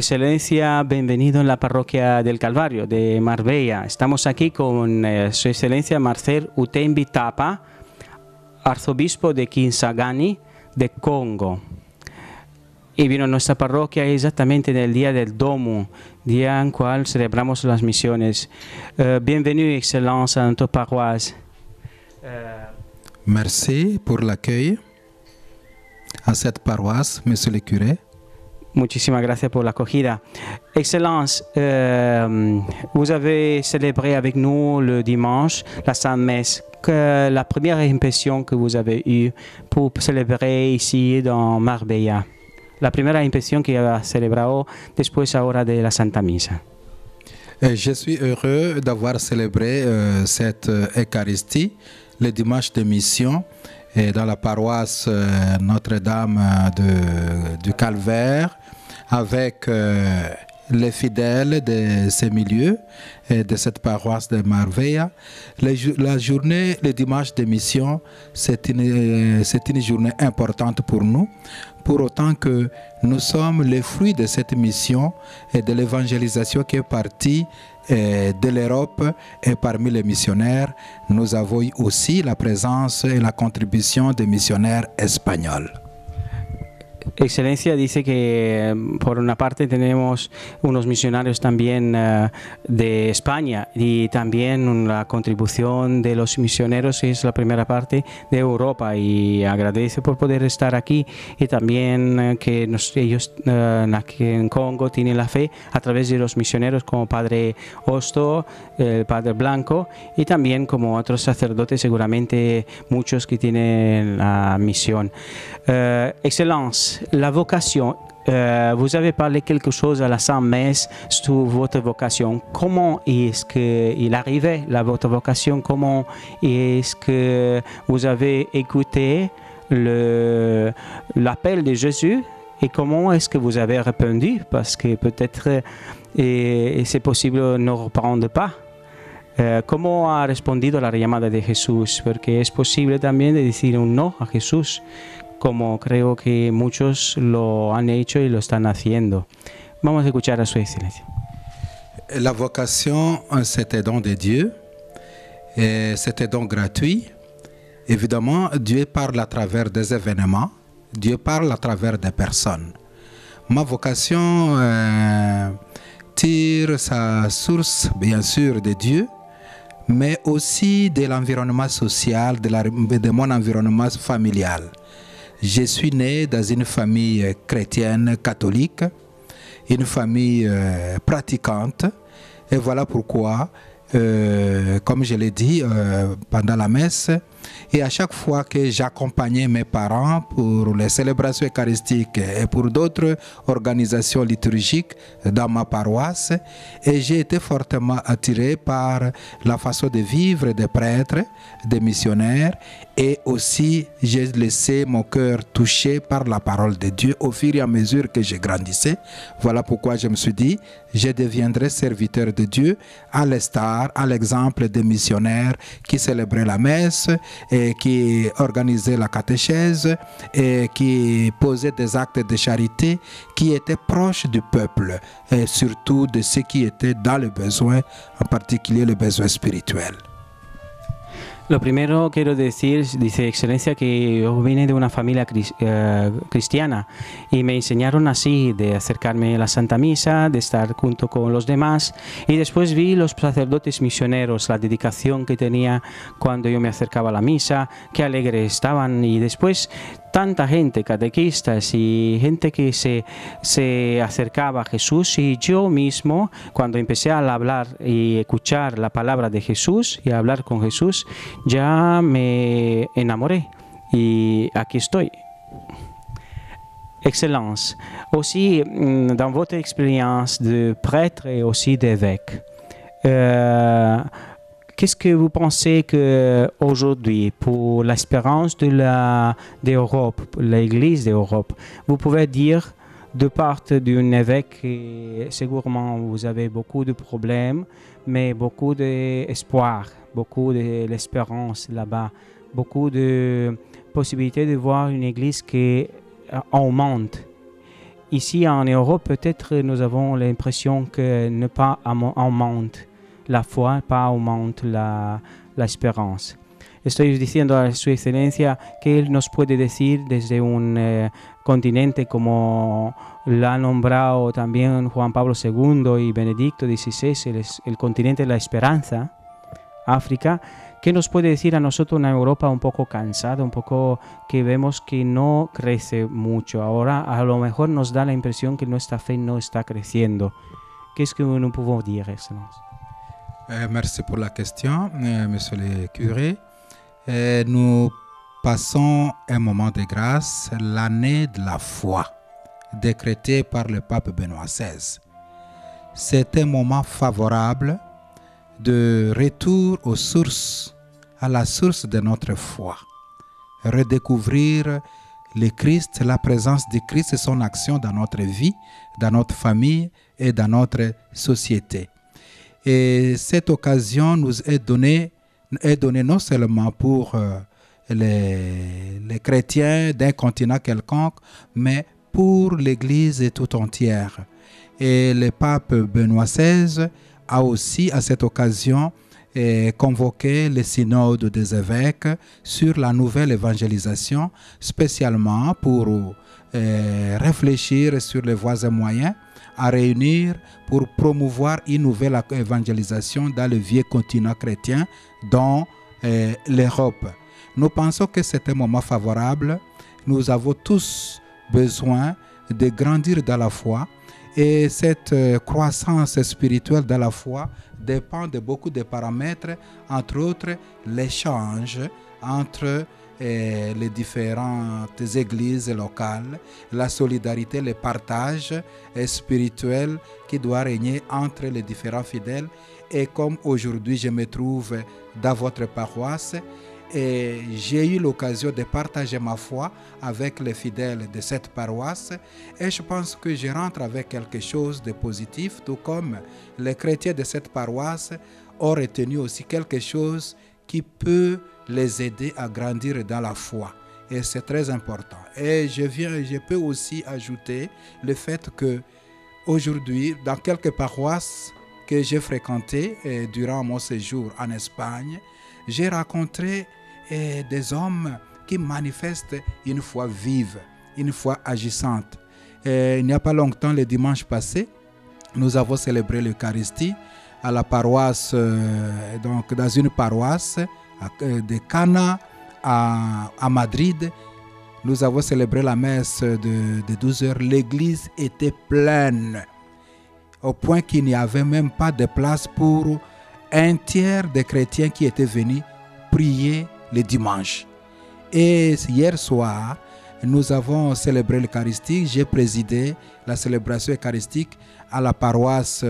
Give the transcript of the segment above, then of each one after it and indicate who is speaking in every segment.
Speaker 1: Excelencia, bienvenido en la parroquia del Calvario de Marbella. Estamos aquí con Su Excelencia Marcel Utembi Tapa, arzobispo de Kisangani de Congo. Y vino a nuestra parroquia exactamente en el día del Domo, día en cual celebramos las misiones. Bienvenue, Excellence, à notre paroisse.
Speaker 2: Merci pour l'accueil à cette paroisse, Monsieur le curé.
Speaker 1: Muchísimas gracias por la acogida. Excellence, vous avez célébré avec nous le dimanche la Sainte Messe. La première impression que vous avez eue pour célébrer ici dans Marbella. La primera impresión que ha celebrado después ahora de la Santa Misa.
Speaker 2: Je suis heureux d'avoir célébré cette Eucharistie le dimanche de mission dans la paroisse Notre-Dame du Calvaire avec les fidèles de ces milieux et de cette paroisse de Marbella. La journée, le dimanche de mission, c'est une journée importante pour nous, pour autant que nous sommes les fruits de cette mission et de l'évangélisation qui est partie de l'Europe, et parmi les missionnaires, nous avons aussi la présence et la contribution des missionnaires espagnols.
Speaker 1: Excelencia dice que por una parte tenemos unos misionarios también de España y también la contribución de los misioneros es la primera parte de Europa, y agradece por poder estar aquí, y también que ellos aquí en Congo tienen la fe a través de los misioneros como Padre Hosto, el Padre Blanco, y también como otros sacerdotes, seguramente muchos que tienen la misión. Excellence, la vocation, vous avez parlé quelque chose à la Sainte Messe sur votre vocation. Comment est-ce qu'il arrivait, votre vocation? Comment est-ce que vous avez écouté l'appel de Jésus? Et comment est-ce que vous avez répondu? Parce que peut-être c'est possible ne répondre pas. ¿Cómo ha respondido a la llamada de Jesús? Porque es posible también de decir un no a Jesús, como creo que muchos lo han hecho y lo están haciendo. Vamos a escuchar a Su Excelencia.
Speaker 2: La vocation, c'est un don de Dieu, c'est un don gratuit. Évidemment, Dieu parle à travers des événements, Dieu parle à travers des personnes. Ma vocation tire sa source, bien sûr, de Dieu, mais aussi de l'environnement social, de mon environnement familial. Je suis né dans une famille chrétienne catholique, une famille pratiquante, et voilà pourquoi, comme je l'ai dit pendant la messe, et à chaque fois que j'accompagnais mes parents pour les célébrations eucharistiques et pour d'autres organisations liturgiques dans ma paroisse, et j'ai été fortement attiré par la façon de vivre des prêtres, des missionnaires, et aussi j'ai laissé mon cœur touché par la parole de Dieu au fur et à mesure que je grandissais. Voilà pourquoi je me suis dit, je deviendrai serviteur de Dieu à l'instar, à l'exemple des missionnaires qui célébraient la messe et qui organisaient la catéchèse et qui posaient des actes de charité qui étaient proches du peuple et surtout de ceux qui étaient dans le besoin, en particulier le besoin spirituel.
Speaker 1: Lo primero quiero decir, dice Excelencia, que yo vine de una familia cristiana y me enseñaron así, de acercarme a la Santa Misa, de estar junto con los demás, y después vi los sacerdotes misioneros, la dedicación que tenía cuando yo me acercaba a la misa, qué alegres estaban, y después tanta gente, catequistas y gente que se acercaba a Jesús, y yo mismo, cuando empecé a hablar y escuchar la palabra de Jesús y a hablar con Jesús, ya me enamoré y aquí estoy. Excellence, aussi dans votre expérience de prêtre et aussi d'évêque, qu'est-ce que vous pensez qu'aujourd'hui, pour l'espérance d'Europe, pour l'Église d'Europe, vous pouvez dire de part d'un évêque, sûrement vous avez beaucoup de problèmes, mais beaucoup d'espoir, beaucoup d'espérance là-bas, beaucoup de possibilités de voir une Église qui augmente. ici en Europe, peut-être nous avons l'impression que ne pas augmente la foi, pas augmente la esperanza. Estoy diciendo a su excelencia que él nos puede decir desde un continente como lo ha nombrado también Juan Pablo II y Benedicto XVI, el continente de la esperanza, África. ¿Qué nos puede decir a nosotros una Europa un poco cansada, un poco que vemos que no crece mucho? Ahora a lo mejor nos da la impresión que nuestra fe no está creciendo. Qu'est-ce que nous pouvons dire, Excellence?
Speaker 2: Merci pour la question, Monsieur le curé. Nous passons un moment de grâce, l'année de la foi, décrétée par le pape Benoît XVI. C'est un moment favorable de retour aux sources, à la source de notre foi. Redécouvrir le Christ, la présence du Christ et son action dans notre vie, dans notre famille et dans notre société. Et cette occasion nous est donnée non seulement pour les chrétiens d'un continent quelconque, mais pour l'Église tout entière. Et le pape Benoît XVI a aussi à cette occasion convoqué le synode des évêques sur la nouvelle évangélisation, spécialement pour réfléchir sur les voies et moyens à réunir pour promouvoir une nouvelle évangélisation dans le vieux continent chrétien, dont l'Europe. Nous pensons que c'est un moment favorable. Nous avons tous besoin de grandir dans la foi et cette croissance spirituelle dans la foi dépend de beaucoup de paramètres, entre autres l'échange entre les différentes églises locales, la solidarité, le partage spirituel qui doit régner entre les différents fidèles. Et comme aujourd'hui je me trouve dans votre paroisse, et j'ai eu l'occasion de partager ma foi avec les fidèles de cette paroisse et je pense que je rentre avec quelque chose de positif, tout comme les chrétiens de cette paroisse ont retenu aussi quelque chose qui peut les aider à grandir dans la foi. Et c'est très important. Et je peux aussi ajouter le fait que aujourd'hui, dans quelques paroisses que j'ai fréquentées durant mon séjour en Espagne, j'ai rencontré des hommes qui manifestent une foi vive, une foi agissante. Il n'y a pas longtemps, le dimanche passé, nous avons célébré l'Eucharistie à la paroisse, donc dans une paroisse de Cana à Madrid. Nous avons célébré la messe de 12 heures. L'église était pleine, au point qu'il n'y avait même pas de place pour un tiers des chrétiens qui étaient venus prier le dimanche. Et hier soir, nous avons célébré l'Eucharistie. J'ai présidé la célébration eucharistique à la paroisse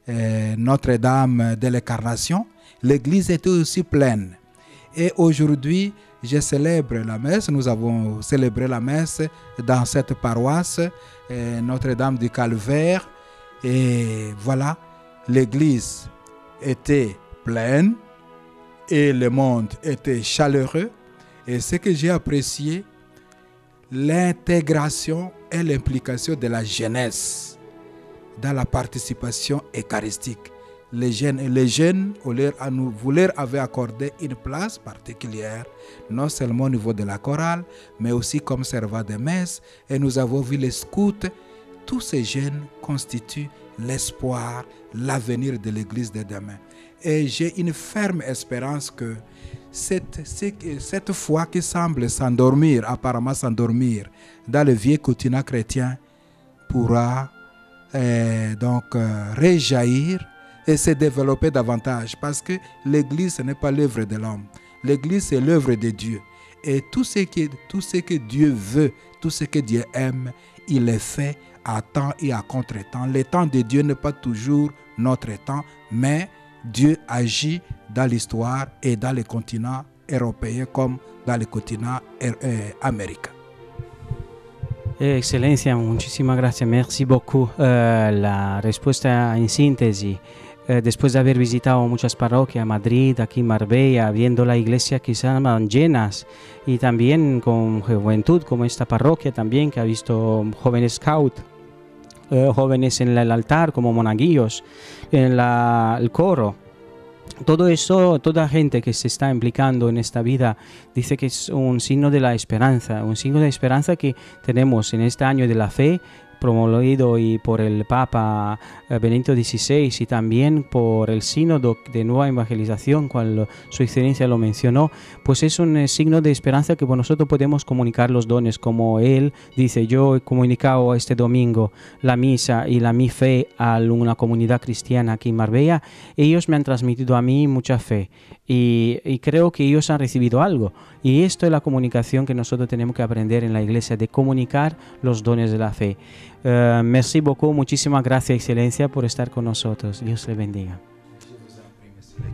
Speaker 2: Notre-Dame de l'Incarnation. L'église était aussi pleine. Et aujourd'hui, je célèbre la messe. Nous avons célébré la messe dans cette paroisse Notre-Dame du Calvaire. Et voilà, l'église était pleine et le monde était chaleureux. Et ce que j'ai apprécié, l'intégration et l'implication de la jeunesse dans la participation eucharistique. Les jeunes, vous leur avez accordé une place particulière, non seulement au niveau de la chorale, mais aussi comme servant de messe. Et nous avons vu les scouts. Tous ces jeunes constituent l'espoir, l'avenir de l'Église de demain. Et j'ai une ferme espérance que cette foi qui semble s'endormir, apparemment s'endormir, dans le vieux continent chrétien, pourra réjaillir et se développer davantage. Parce que l'Église, ce n'est pas l'œuvre de l'homme. L'Église, c'est l'œuvre de Dieu. Et tout ce que Dieu veut, tout ce que Dieu aime, il est fait à temps et à contre-temps. Le temps de Dieu n'est pas toujours notre temps, mais Dieu agit dans l'histoire et dans les continents européens comme dans le continent américain.
Speaker 1: Excelencia, muchísimas gracias. Merci beaucoup. La respuesta en síntesis después de haber visitado muchas parroquias, Madrid, aquí Marbella, viendo la iglesia que estaban llenas y también con juventud, como esta parroquia también, que ha visto jóvenes scout, jóvenes en el altar como monaguillos, en el coro. Todo eso, toda gente que se está implicando en esta vida dice que es un signo de la esperanza, un signo de esperanza que tenemos en este año de la fe, promovido y por el Papa Benedicto XVI y también por el Sínodo de Nueva Evangelización, cuando su excelencia lo mencionó, pues es un signo de esperanza que nosotros podemos comunicar los dones, como él dice: yo he comunicado este domingo la misa y mi fe a una comunidad cristiana aquí en Marbella. Ellos me han transmitido a mí mucha fe y creo que ellos han recibido algo, y esto es la comunicación que nosotros tenemos que aprender en la iglesia, de comunicar los dones de la fe. Merci beaucoup, muchísimas gracias, excelencia, por estar con nosotros. Dios le bendiga.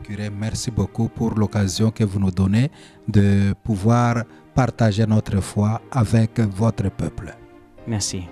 Speaker 2: Curé, merci beaucoup pour l'occasion que vous nous donnez de pouvoir partager notre foi avec votre peuple.
Speaker 1: Merci.